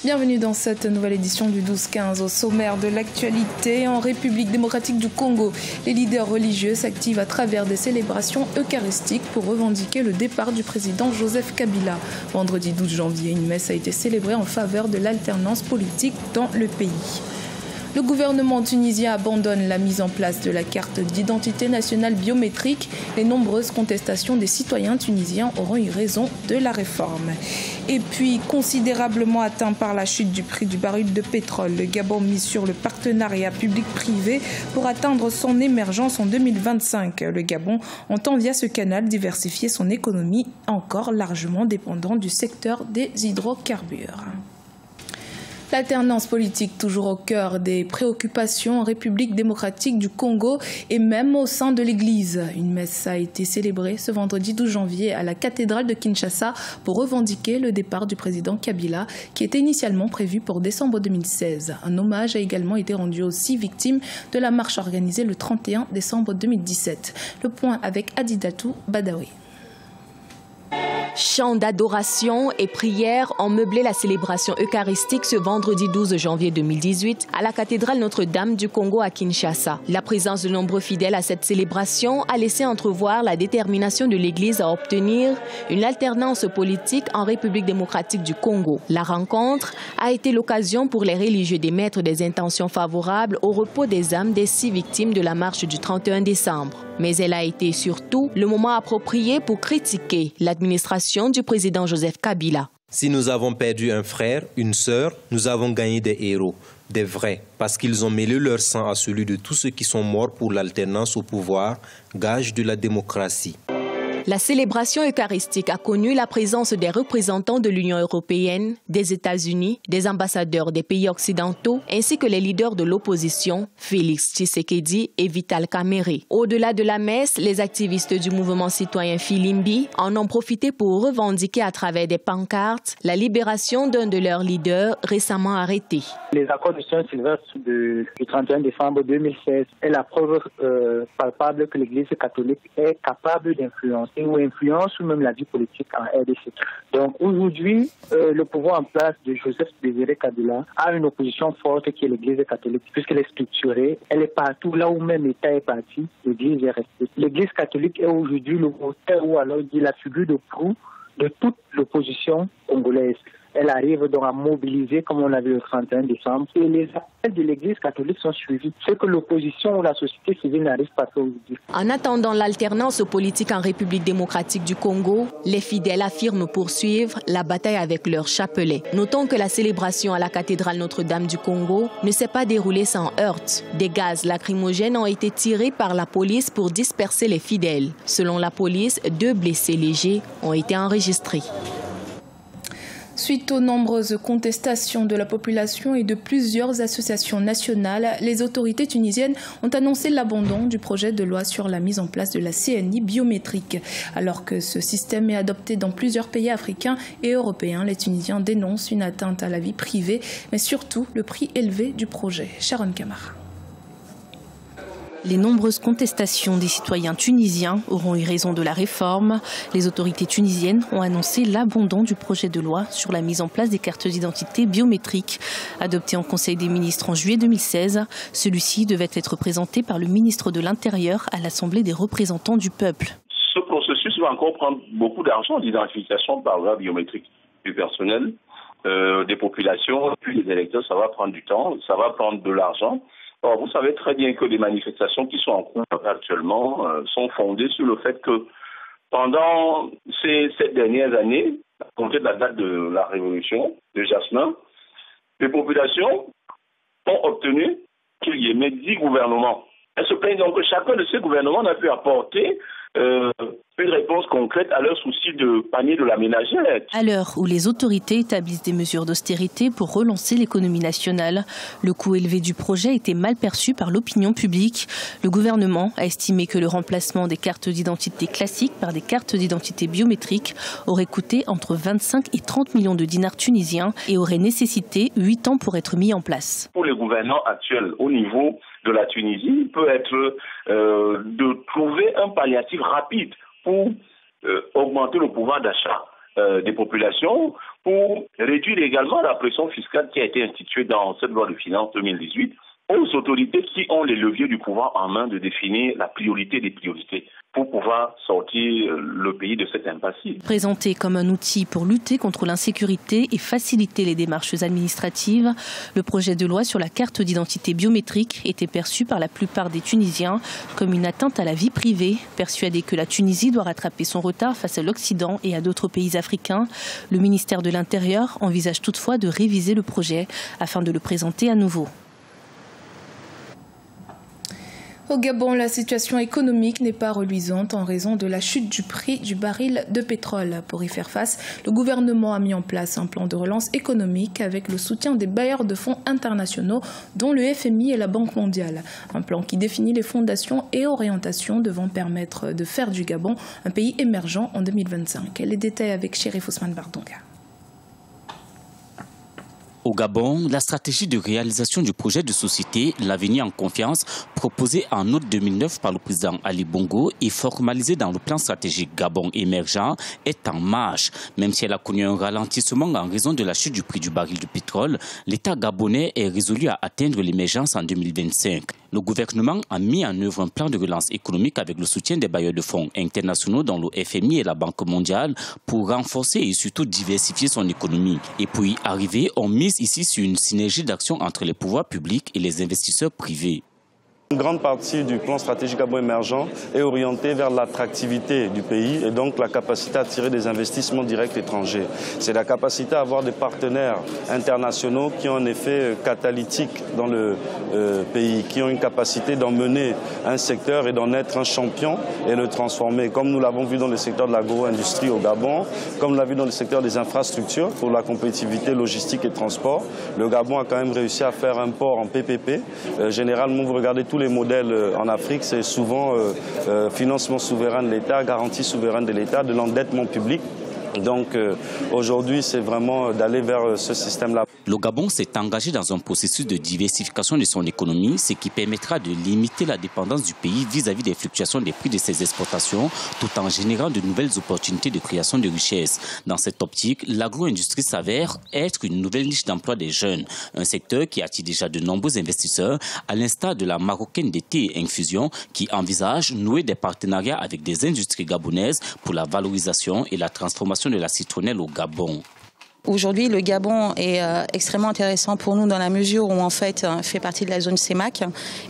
Bienvenue dans cette nouvelle édition du 12-15. Au sommaire de l'actualité, en République démocratique du Congo, les leaders religieux s'activent à travers des célébrations eucharistiques pour revendiquer le départ du président Joseph Kabila. Vendredi 12 janvier, une messe a été célébrée en faveur de l'alternance politique dans le pays. Le gouvernement tunisien abandonne la mise en place de la carte d'identité nationale biométrique. Les nombreuses contestations des citoyens tunisiens auront eu raison de la réforme. Et puis, considérablement atteint par la chute du prix du baril de pétrole, le Gabon mise sur le partenariat public-privé pour atteindre son émergence en 2025. Le Gabon entend via ce canal diversifier son économie, encore largement dépendant du secteur des hydrocarbures. L'alternance politique toujours au cœur des préoccupations en République démocratique du Congo et même au sein de l'Église. Une messe a été célébrée ce vendredi 12 janvier à la cathédrale de Kinshasa pour revendiquer le départ du président Kabila qui était initialement prévu pour décembre 2016. Un hommage a également été rendu aux 6 victimes de la marche organisée le 31 décembre 2017. Le point avec Adidatou Badawi. Chants d'adoration et prières ont meublé la célébration eucharistique ce vendredi 12 janvier 2018 à la cathédrale Notre-Dame du Congo à Kinshasa. La présence de nombreux fidèles à cette célébration a laissé entrevoir la détermination de l'Église à obtenir une alternance politique en République démocratique du Congo. La rencontre a été l'occasion pour les religieux d'émettre des intentions favorables au repos des âmes des 6 victimes de la marche du 31 décembre. Mais elle a été surtout le moment approprié pour critiquer l'administration du président Joseph Kabila. Si nous avons perdu un frère, une sœur, nous avons gagné des héros, des vrais, parce qu'ils ont mêlé leur sang à celui de tous ceux qui sont morts pour l'alternance au pouvoir, gage de la démocratie. La célébration eucharistique a connu la présence des représentants de l'Union européenne, des États-Unis, des ambassadeurs des pays occidentaux, ainsi que les leaders de l'opposition, Félix Tshisekedi et Vital Kamerhe. Au-delà de la messe, les activistes du mouvement citoyen Filimbi en ont profité pour revendiquer à travers des pancartes la libération d'un de leurs leaders récemment arrêté. Les accords de Saint-Sylvestre du 31 décembre 2016 est la preuve palpable que l'Église catholique est capable d'influencer ou influence ou même la vie politique en RDC. Donc aujourd'hui, le pouvoir en place de Joseph Désiré Kabila a une opposition forte qui est l'Église catholique, puisqu'elle est structurée, elle est partout, là où même l'État est parti, l'Église est restée. L'Église catholique est aujourd'hui le moteur ou alors dit la figure de proue de toute l'opposition congolaise. Elle arrive donc à mobiliser, comme on l'a vu le 31 décembre, et les appels de l'Église catholique sont suivis. Ce que l'opposition ou la société civile n'arrive pas à faire aujourd'hui. En attendant l'alternance politique en République démocratique du Congo, les fidèles affirment poursuivre la bataille avec leur chapelet. Notons que la célébration à la cathédrale Notre-Dame du Congo ne s'est pas déroulée sans heurts. Des gaz lacrymogènes ont été tirés par la police pour disperser les fidèles. Selon la police, 2 blessés légers ont été enregistrés. Suite aux nombreuses contestations de la population et de plusieurs associations nationales, les autorités tunisiennes ont annoncé l'abandon du projet de loi sur la mise en place de la CNI biométrique. Alors que ce système est adopté dans plusieurs pays africains et européens, les Tunisiens dénoncent une atteinte à la vie privée, mais surtout le prix élevé du projet. Sharon Kamara. Les nombreuses contestations des citoyens tunisiens auront eu raison de la réforme. Les autorités tunisiennes ont annoncé l'abandon du projet de loi sur la mise en place des cartes d'identité biométriques. Adopté en Conseil des ministres en juillet 2016, celui-ci devait être présenté par le ministre de l'Intérieur à l'Assemblée des représentants du peuple. Ce processus va encore prendre beaucoup d'argent d'identification par voie biométrique du personnel, des populations, puis les électeurs. Ça va prendre du temps, ça va prendre de l'argent. Alors, vous savez très bien que les manifestations qui sont en cours actuellement sont fondées sur le fait que pendant ces 7 dernières années, à compter de la date de la révolution de Jasmin, les populations ont obtenu qu'il y ait 10 gouvernements. Elles se plaignent donc que chacun de ces gouvernements n'a pu apporter une réponse concrète à leur souci de panier de la ménagère. À l'heure où les autorités établissent des mesures d'austérité pour relancer l'économie nationale, le coût élevé du projet était mal perçu par l'opinion publique. Le gouvernement a estimé que le remplacement des cartes d'identité classiques par des cartes d'identité biométriques aurait coûté entre 25 et 30 millions de dinars tunisiens et aurait nécessité 8 ans pour être mis en place. Pour les gouvernants actuels au niveau de la Tunisie, il peut être de trouver un palliatif rapide pour augmenter le pouvoir d'achat des populations pour réduire également la pression fiscale qui a été instituée dans cette loi de finances 2018 aux autorités qui ont les leviers du pouvoir en main de définir la priorité des priorités pour pouvoir sortir le pays de cette impasse. Présenté comme un outil pour lutter contre l'insécurité et faciliter les démarches administratives, le projet de loi sur la carte d'identité biométrique était perçu par la plupart des Tunisiens comme une atteinte à la vie privée. Persuadé que la Tunisie doit rattraper son retard face à l'Occident et à d'autres pays africains, le ministère de l'Intérieur envisage toutefois de réviser le projet afin de le présenter à nouveau. Au Gabon, la situation économique n'est pas reluisante en raison de la chute du prix du baril de pétrole. Pour y faire face, le gouvernement a mis en place un plan de relance économique avec le soutien des bailleurs de fonds internationaux, dont le FMI et la Banque mondiale. Un plan qui définit les fondations et orientations devant permettre de faire du Gabon un pays émergent en 2025. Les détails avec Chérif Ousmane Bardonga. Au Gabon, la stratégie de réalisation du projet de société L'avenir en confiance, proposée en août 2009 par le président Ali Bongo et formalisée dans le plan stratégique Gabon émergent, est en marche. Même si elle a connu un ralentissement en raison de la chute du prix du baril de pétrole, l'État gabonais est résolu à atteindre l'émergence en 2025. Le gouvernement a mis en œuvre un plan de relance économique avec le soutien des bailleurs de fonds internationaux dont le FMI et la Banque mondiale pour renforcer et surtout diversifier son économie. Et pour y arriver, on mise ici sur une synergie d'action entre les pouvoirs publics et les investisseurs privés. Une grande partie du plan stratégique Gabon émergent est orientée vers l'attractivité du pays et donc la capacité à attirer des investissements directs étrangers. C'est la capacité à avoir des partenaires internationaux qui ont un effet catalytique dans le pays, qui ont une capacité d'emmener un secteur et d'en être un champion et le transformer. Comme nous l'avons vu dans le secteur de l'agro-industrie au Gabon, comme on l'a vu dans le secteur des infrastructures pour la compétitivité logistique et transport, le Gabon a quand même réussi à faire un port en PPP. Généralement, vous regardez tous les modèles en Afrique, c'est souvent financement souverain de l'État, garantie souveraine de l'État, de l'endettement public. Donc aujourd'hui, c'est vraiment d'aller vers ce système-là. Le Gabon s'est engagé dans un processus de diversification de son économie, ce qui permettra de limiter la dépendance du pays vis-à-vis des fluctuations des prix de ses exportations, tout en générant de nouvelles opportunités de création de richesses. Dans cette optique, l'agro-industrie s'avère être une nouvelle niche d'emploi des jeunes, un secteur qui attire déjà de nombreux investisseurs, à l'instar de la marocaine de thé et infusion, qui envisage nouer des partenariats avec des industries gabonaises pour la valorisation et la transformation de la citronnelle au Gabon. Aujourd'hui, le Gabon est extrêmement intéressant pour nous dans la mesure où en fait fait partie de la zone CEMAC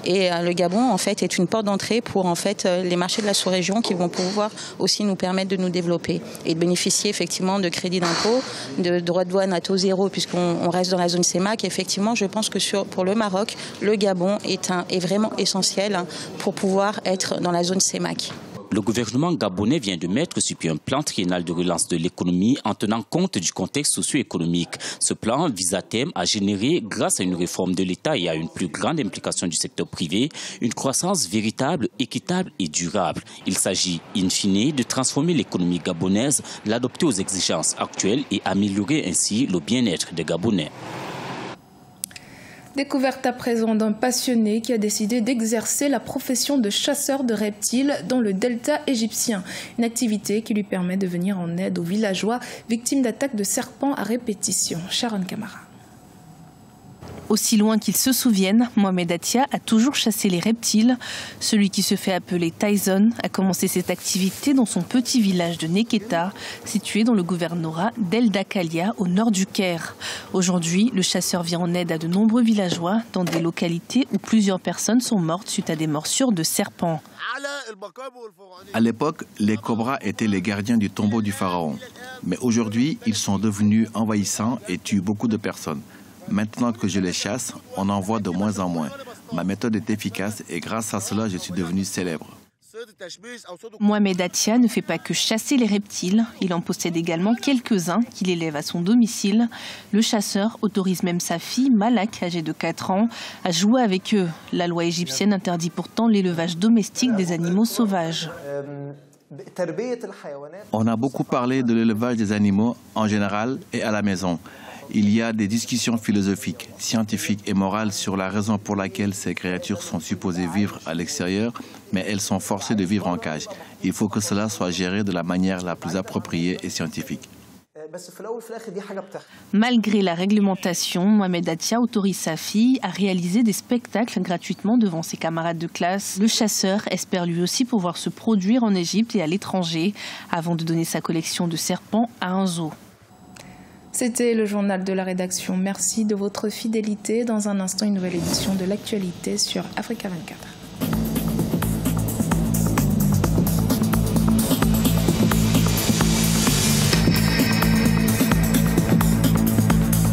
et le Gabon en fait est une porte d'entrée pour en fait les marchés de la sous-région qui vont pouvoir aussi nous permettre de nous développer et de bénéficier effectivement de crédits d'impôt, de droits de douane à taux zéro puisqu'on reste dans la zone CEMAC. Effectivement, je pense que pour le Maroc, le Gabon est vraiment essentiel pour pouvoir être dans la zone CEMAC. Le gouvernement gabonais vient de mettre sur pied un plan triennal de relance de l'économie en tenant compte du contexte socio-économique. Ce plan vise à terme à générer, grâce à une réforme de l'État et à une plus grande implication du secteur privé, une croissance véritable, équitable et durable. Il s'agit, in fine, de transformer l'économie gabonaise, l'adopter aux exigences actuelles et améliorer ainsi le bien-être des Gabonais. Découverte à présent d'un passionné qui a décidé d'exercer la profession de chasseur de reptiles dans le delta égyptien. Une activité qui lui permet de venir en aide aux villageois victimes d'attaques de serpents à répétition. Sharon Camara. Aussi loin qu'il se souvienne, Mohamed Atia a toujours chassé les reptiles. Celui qui se fait appeler Tyson a commencé cette activité dans son petit village de Neketa, situé dans le gouvernorat d'El Dakalia, au nord du Caire. Aujourd'hui, le chasseur vient en aide à de nombreux villageois dans des localités où plusieurs personnes sont mortes suite à des morsures de serpents. À l'époque, les cobras étaient les gardiens du tombeau du pharaon. Mais aujourd'hui, ils sont devenus envahissants et tuent beaucoup de personnes. Maintenant que je les chasse, on en voit de moins en moins. Ma méthode est efficace et grâce à cela, je suis devenu célèbre. Mohamed Atia ne fait pas que chasser les reptiles, il en possède également quelques-uns qu'il élève à son domicile. Le chasseur autorise même sa fille, Malak, âgée de 4 ans, à jouer avec eux. La loi égyptienne interdit pourtant l'élevage domestique des animaux sauvages. On a beaucoup parlé de l'élevage des animaux en général et à la maison. Il y a des discussions philosophiques, scientifiques et morales sur la raison pour laquelle ces créatures sont supposées vivre à l'extérieur, mais elles sont forcées de vivre en cage. Il faut que cela soit géré de la manière la plus appropriée et scientifique. Malgré la réglementation, Mohamed Atia autorise sa fille à réaliser des spectacles gratuitement devant ses camarades de classe. Le chasseur espère lui aussi pouvoir se produire en Égypte et à l'étranger avant de donner sa collection de serpents à un zoo. C'était le journal de la rédaction. Merci de votre fidélité. Dans un instant, une nouvelle édition de l'actualité sur Africa 24.